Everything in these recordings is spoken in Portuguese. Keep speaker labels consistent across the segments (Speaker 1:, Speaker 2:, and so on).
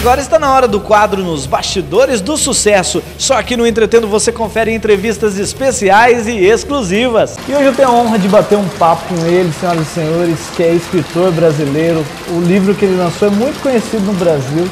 Speaker 1: agora está na hora do quadro Nos Bastidores do Sucesso. Só aqui no Entretendo você confere entrevistas especiais e exclusivas. E hoje eu tenho a honra de bater um papo com ele, senhoras e senhores, que é escritor brasileiro. O livro que ele lançou é muito conhecido no Brasil,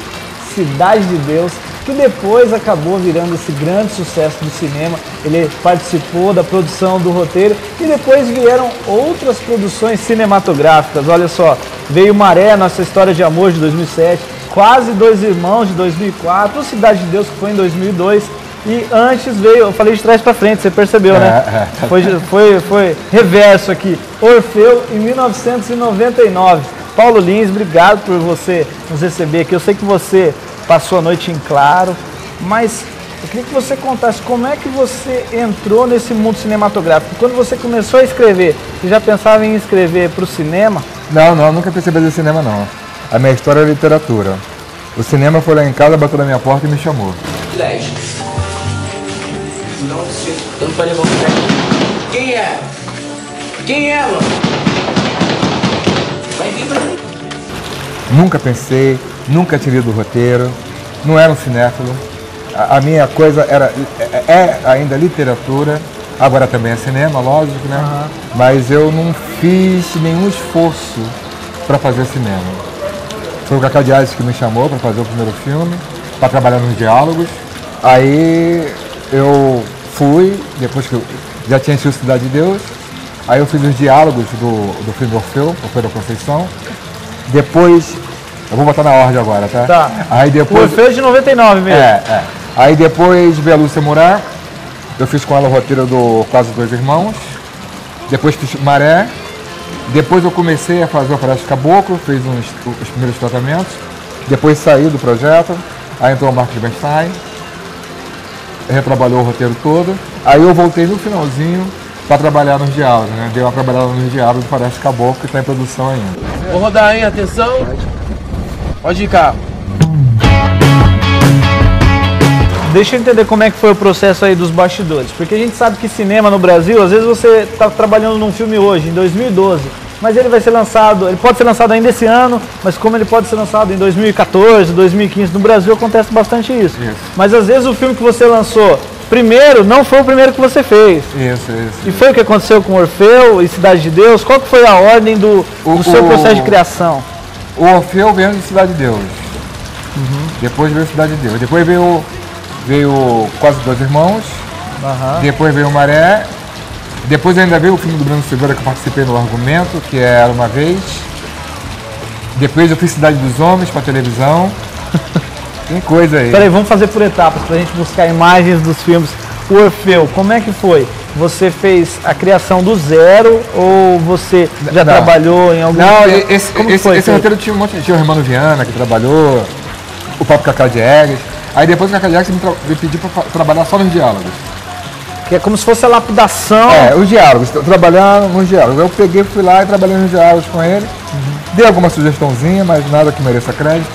Speaker 1: Cidade de Deus, que depois acabou virando esse grande sucesso do cinema. Ele participou da produção do roteiro e depois vieram outras produções cinematográficas. Olha só, veio Maré, Nossa História de Amor, de 2007, Quase Dois Irmãos, de 2004, Cidade de Deus, que foi em 2002, e antes veio, eu falei de trás para frente, você percebeu, né? Foi reverso aqui, Orfeu, em 1999. Paulo Lins, obrigado por você nos receber aqui. Eu sei que você passou a noite em claro, mas eu queria que você contasse como é que você entrou nesse mundo cinematográfico. Quando você começou a escrever, você já pensava em escrever para o cinema?
Speaker 2: Não, nunca pensei em fazer cinema não. A minha história é literatura. O cinema foi lá em casa, bateu na minha porta e me chamou.
Speaker 3: 10. Não, eu não falei você. Quem é? Quem é, mano? Vai vir pra mim.
Speaker 2: Nunca pensei, nunca tinha lido o roteiro, não era um cinéfilo. A minha coisa é ainda literatura, agora também é cinema, lógico, né? Uhum. Mas eu não fiz nenhum esforço para fazer cinema. Foi o Cacá Dias que me chamou para fazer o primeiro filme, para trabalhar nos diálogos. Aí eu fui, depois que eu já tinha assistido Cidade de Deus, aí eu fiz os diálogos do filme Orfeu da Conceição. Depois, eu vou botar na ordem agora, tá?
Speaker 1: Tá.
Speaker 2: Aí depois,
Speaker 1: o Orfeu é de 99 mesmo.
Speaker 2: Aí depois veio a Lúcia Murat, eu fiz com ela o roteiro do Quase Dois Irmãos. Depois fiz Maré. Depois eu comecei a fazer o Floresta Caboclo, fiz os primeiros tratamentos. Depois saí do projeto, aí entrou o Marcos Bernstein, retrabalhou o roteiro todo. Aí eu voltei no finalzinho para trabalhar nos diálogos, né? Dei uma trabalhada nos diálogos do Floresta Caboclo, que está em produção ainda.
Speaker 3: Vou rodar, hein? Atenção. Pode ir, carro.
Speaker 1: Deixa eu entender como é que foi o processo aí dos bastidores, porque a gente sabe que cinema no Brasil, às vezes você está trabalhando num filme hoje, em 2012, mas ele vai ser lançado, ele pode ser lançado ainda esse ano, mas como ele pode ser lançado em 2014, 2015, no Brasil acontece bastante isso. Mas às vezes o filme que você lançou primeiro não foi o primeiro que você fez.
Speaker 2: Isso.
Speaker 1: E foi o que aconteceu com Orfeu e Cidade de Deus? Qual que foi a ordem do seu processo de criação?
Speaker 2: O Orfeu veio de Cidade de Deus. Depois veio Cidade de Deus. Depois veio Quase Dois Irmãos, depois veio Maré, depois ainda veio o filme do Bruno Silveira que eu participei no Argumento, que Era Uma Vez, depois eu fiz Cidade dos Homens para televisão, tem coisa aí.
Speaker 1: Peraí, vamos fazer por etapas para a gente buscar imagens dos filmes. O Orfeu, como é que foi? Você fez a criação do zero ou você já trabalhou em algum...
Speaker 2: Não, esse roteiro tinha um monte de... Tinha o Romano Viana que trabalhou, o próprio Cacá Diegues. Aí depois o Cacá Diegues me pediu para trabalhar só nos diálogos.
Speaker 1: Que é como se fosse a lapidação.
Speaker 2: Os diálogos, trabalhando nos diálogos. Eu peguei, fui lá e trabalhei nos diálogos com ele. Dei alguma sugestãozinha, mas nada que mereça crédito.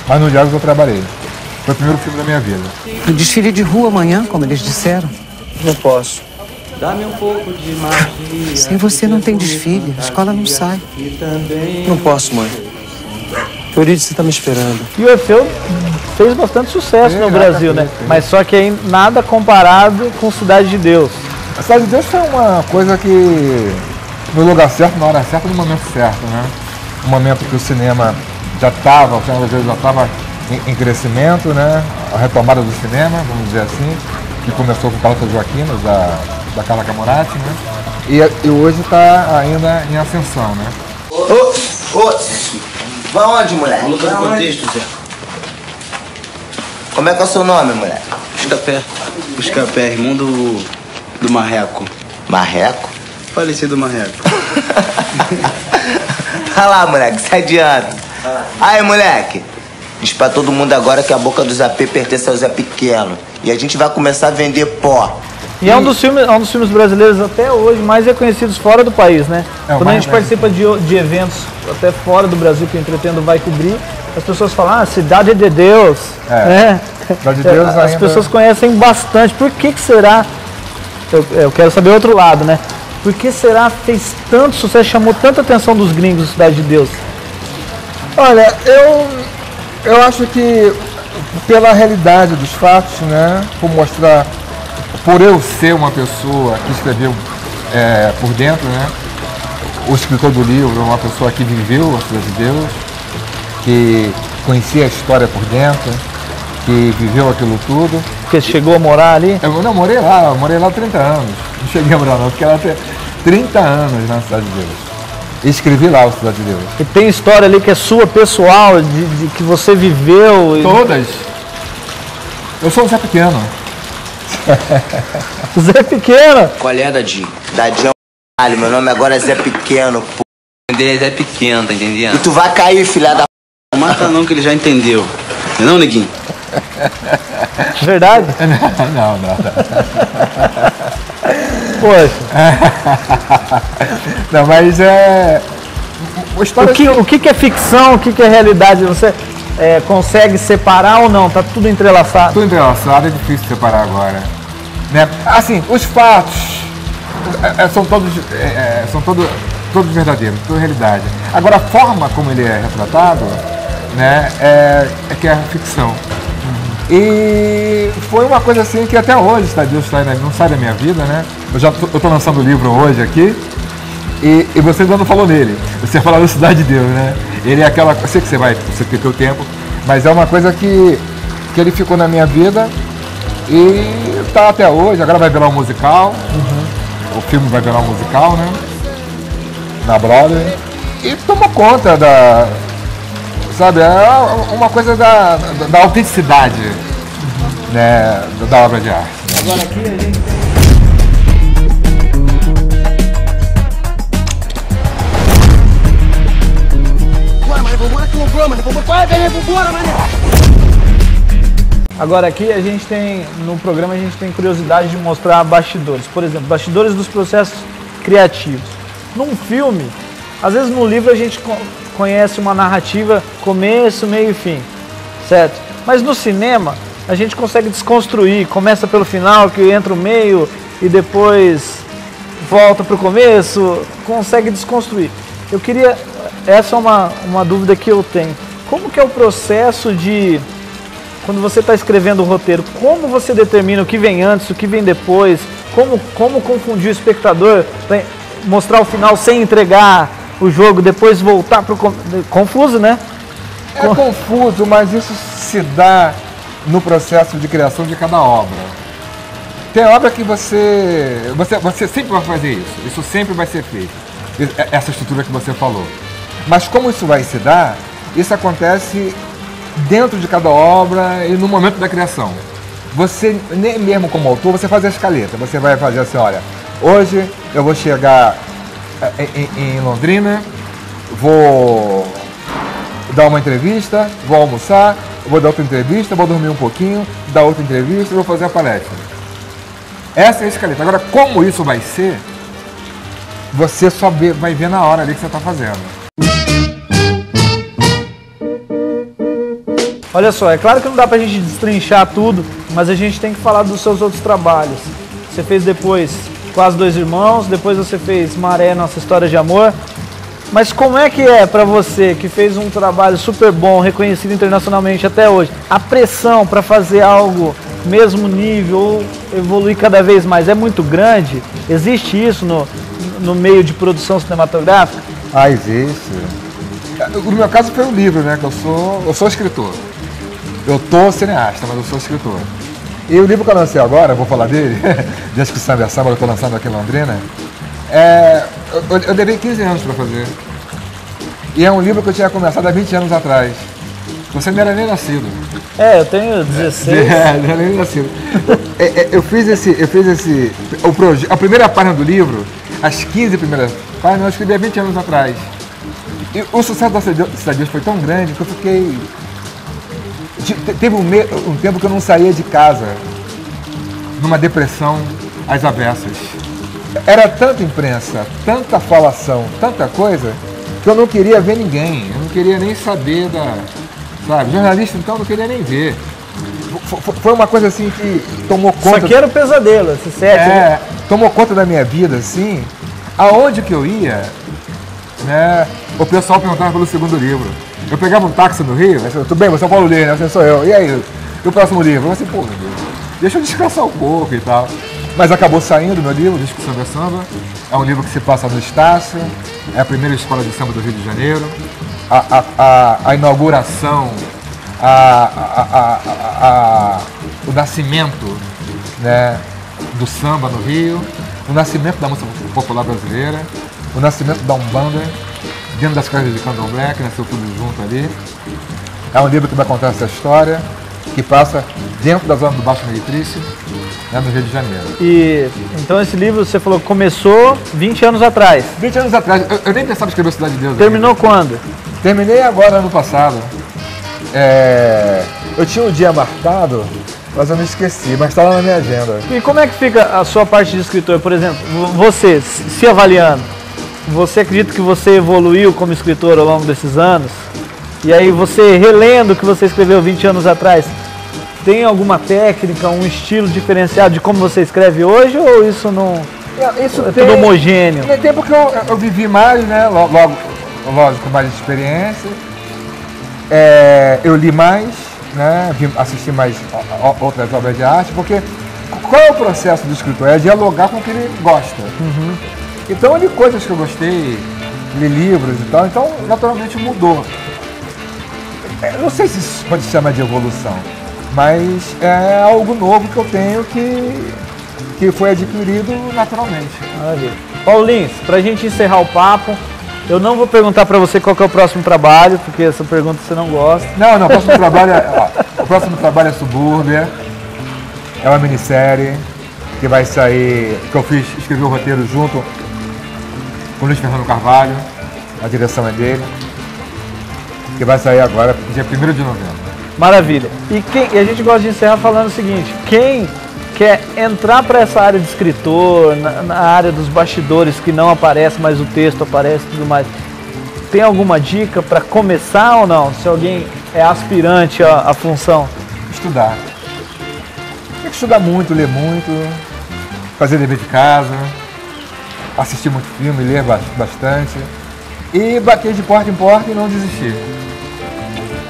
Speaker 2: Mas nos diálogos eu trabalhei. Foi o primeiro filme da minha vida.
Speaker 4: O desfile de rua amanhã, como eles disseram?
Speaker 3: Não posso. Dá-me um pouco de magia.
Speaker 4: Sem você não tem desfile, a escola não sai.
Speaker 3: Não posso, mãe. Eurídice está me esperando.
Speaker 1: E o Orfeu fez bastante sucesso no Brasil, né? Mas só que aí nada comparado com Cidade de Deus.
Speaker 2: A Cidade de Deus foi uma coisa que no lugar certo, na hora certa, no momento certo, né? Um momento que o cinema já estava, o cinema brasileiro já estava em crescimento, né? A retomada do cinema, vamos dizer assim, que começou com Carlota Joaquinas, da Carla Camurati, né? E hoje está ainda em ascensão, né?
Speaker 5: Vai onde, moleque?
Speaker 3: Luta do contexto, Zé.
Speaker 5: Como é que é o seu nome, moleque?
Speaker 6: Buscapé, irmão do Marreco.
Speaker 5: Marreco?
Speaker 6: Falecido Marreco.
Speaker 5: Vai lá, moleque, se adianta. Aí, moleque, diz pra todo mundo agora que a boca do Zé pertence ao Zé Pequeno. E a gente vai começar a vender pó.
Speaker 1: E é um dos filmes brasileiros até hoje mais reconhecidos fora do país, né? Quando a gente participa de eventos até fora do Brasil, que o Entretendo vai cobrir, as pessoas falam, Cidade de Deus.
Speaker 2: Cidade de Deus
Speaker 1: as
Speaker 2: ainda...
Speaker 1: pessoas conhecem bastante. Por que será? Eu quero saber o outro lado, né? Por que será fez tanto sucesso, chamou tanta atenção dos gringos, Cidade de Deus?
Speaker 2: Olha, Eu acho que pela realidade dos fatos, né? Por mostrar, por eu ser uma pessoa que escreveu por dentro, né? O escritor do livro é uma pessoa que viveu a Cidade de Deus, que conhecia a história por dentro, que viveu aquilo tudo.
Speaker 1: Porque chegou a morar ali?
Speaker 2: Eu não morei lá 30 anos. Não cheguei a morar não, porque ela tem 30 anos na Cidade de Deus. E escrevi lá a Cidade de Deus.
Speaker 1: E tem história ali que é sua, pessoal, de que você viveu?
Speaker 2: Todas. Eu sou o Zé Pequeno.
Speaker 1: Zé Pequeno?
Speaker 3: Qual é, Dadinho?
Speaker 5: Dadinho é um caralho, meu nome agora é Zé Pequeno, pô.
Speaker 3: O dele é Zé Pequeno, tá
Speaker 5: E
Speaker 3: entendendo?
Speaker 5: tu vai cair, filha da...
Speaker 6: Não mata não, que ele já entendeu. Não é não, neguinho?
Speaker 1: Verdade?
Speaker 2: Não.
Speaker 1: Poxa.
Speaker 2: Não, mas
Speaker 1: O que é ficção, o que é realidade? Você consegue separar ou não? Tá tudo entrelaçado?
Speaker 2: Tudo entrelaçado, é difícil separar agora. Né? Assim, os fatos são todos verdadeiros, toda realidade. Agora, a forma como ele é retratado, né, é que é a ficção. E foi uma coisa assim que até hoje Deus não sai da minha vida, né? Eu tô lançando o livro hoje aqui e você ainda não falou nele. Você falou da Cidade de Deus, né? Ele é aquela... Eu sei que você tem o tempo, mas é uma coisa que ele ficou na minha vida e tá até hoje. Agora vai virar um musical. O filme vai virar um musical, né? Na Broadway. E toma conta da... Sabe, é uma coisa da autenticidade, né, da obra de arte.
Speaker 1: Agora aqui a gente... Agora aqui a gente tem, no programa a gente tem curiosidade de mostrar bastidores. Por exemplo, bastidores dos processos criativos. Num filme, às vezes no livro a gente conhece uma narrativa, começo, meio e fim, certo? Mas no cinema a gente consegue desconstruir, começa pelo final, que entra o meio e depois volta para o começo, consegue desconstruir. Eu queria, essa é uma dúvida que eu tenho, como que é o processo de, quando você está escrevendo o roteiro, como você determina o que vem antes, o que vem depois, como confundir o espectador para mostrar o final sem entregar o jogo, depois voltar para o... Confuso, né?
Speaker 2: É confuso, mas isso se dá no processo de criação de cada obra. Tem obra que você sempre vai fazer isso. Isso sempre vai ser feito. Essa estrutura que você falou. Mas como isso vai se dar, isso acontece dentro de cada obra e no momento da criação. Você, nem mesmo como autor, você faz a escaleta. Você vai fazer assim, olha, hoje eu vou chegar em Londrina, vou dar uma entrevista, vou almoçar, vou dar outra entrevista, vou dormir um pouquinho, dar outra entrevista e vou fazer a palestra. Essa é a escaleta. Agora, como isso vai ser, você só vai ver na hora ali que você está fazendo.
Speaker 1: Olha só, é claro que não dá pra gente destrinchar tudo, mas a gente tem que falar dos seus outros trabalhos. Você fez depois Quase Dois Irmãos, depois você fez Maré, Nossa História de Amor. Mas como é que é pra você, que fez um trabalho super bom, reconhecido internacionalmente até hoje, a pressão para fazer algo mesmo nível ou evoluir cada vez mais é muito grande? Existe isso no meio de produção cinematográfica?
Speaker 2: Ah, existe. No meu caso foi um livro, né? Que eu sou escritor. Eu tô cineasta, mas eu sou escritor. E o livro que eu lancei agora, vou falar dele, desde que o Samba é Samba, eu estou lançando aqui em Londrina, eu levei 15 anos para fazer. E é um livro que eu tinha começado há 20 anos atrás. Você não era nem nascido.
Speaker 1: Eu tenho 16.
Speaker 2: Não era nem nascido. Eu fiz a primeira página do livro, as 15 primeiras páginas, eu escrevi há 20 anos atrás. E o sucesso da Cidade de Deus foi tão grande que eu fiquei... Teve um tempo que eu não saía de casa, numa depressão às avessas. Era tanta imprensa, tanta falação, tanta coisa, que eu não queria ver ninguém. Eu não queria nem saber sabe, jornalista então eu não queria nem ver. Foi uma coisa assim que tomou conta...
Speaker 1: Isso aqui era o pesadelo, esse set. Né?
Speaker 2: Tomou conta da minha vida, assim. Aonde que eu ia, né, o pessoal perguntava pelo segundo livro. Eu pegava um táxi no Rio, né? Tudo bem, você é o Paulo Lins, né? Você sou eu. E aí? E o próximo livro? Eu falei assim, pô, meu Deus, deixa eu descansar um pouco e tal. Mas acabou saindo meu livro, Discussão da Samba. É um livro que se passa no Estácio, é a primeira escola de samba do Rio de Janeiro. A inauguração, o nascimento, né, do samba no Rio, o nascimento da música popular brasileira, o nascimento da Umbanda, dentro das casas de Candomblé, que nasceu tudo junto ali. É um livro que vai contar essa história, que passa dentro da zona do Baixo Meretrício, né, no Rio de Janeiro.
Speaker 1: E então esse livro, você falou que começou 20 anos atrás.
Speaker 2: 20 anos atrás, eu nem pensava em escrever Cidade de Deus.
Speaker 1: Terminou
Speaker 2: ainda.
Speaker 1: quando?
Speaker 2: Terminei agora, ano passado. Eu tinha um dia marcado, mas eu me esqueci, mas está lá na minha agenda.
Speaker 1: E como é que fica a sua parte de escritor? Por exemplo, você, se avaliando, você acredita que você evoluiu como escritor ao longo desses anos? E aí você, relendo o que você escreveu 20 anos atrás, tem alguma técnica, um estilo diferenciado de como você escreve hoje, ou isso não
Speaker 2: Isso
Speaker 1: é tudo homogêneo?
Speaker 2: Tem porque eu vivi mais, né? Lógico, mais experiência. Eu li mais, né? Assisti mais outras obras de arte, porque qual é o processo do escritor? É dialogar com o que ele gosta.
Speaker 1: Uhum.
Speaker 2: Então eu li coisas que eu gostei, li livros e tal, então naturalmente mudou. Não sei se isso pode se chamar de evolução, mas é algo novo que eu tenho que foi adquirido naturalmente.
Speaker 1: Maravilha. Paulinho, pra gente encerrar o papo, eu não vou perguntar pra você qual que é o próximo trabalho, porque essa pergunta você não gosta.
Speaker 2: Não, o próximo trabalho é Subúrbia, é uma minissérie que vai sair, que eu escrevi o roteiro junto com o Luiz Fernando Carvalho, a direção é dele, que vai sair agora, dia 1º de novembro.
Speaker 1: Maravilha. E a gente gosta de encerrar falando o seguinte, quem quer entrar para essa área de escritor, na área dos bastidores que não aparece, mas o texto aparece e tudo mais, tem alguma dica para começar ou não? Se alguém é aspirante à função?
Speaker 2: Estudar. Tem que estudar muito, ler muito, fazer dever de casa, assistir muito filme, ler bastante e bater de porta em porta e não desistir.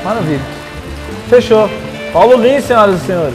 Speaker 1: Maravilha. Fechou. Paulo Lins, senhoras e senhores.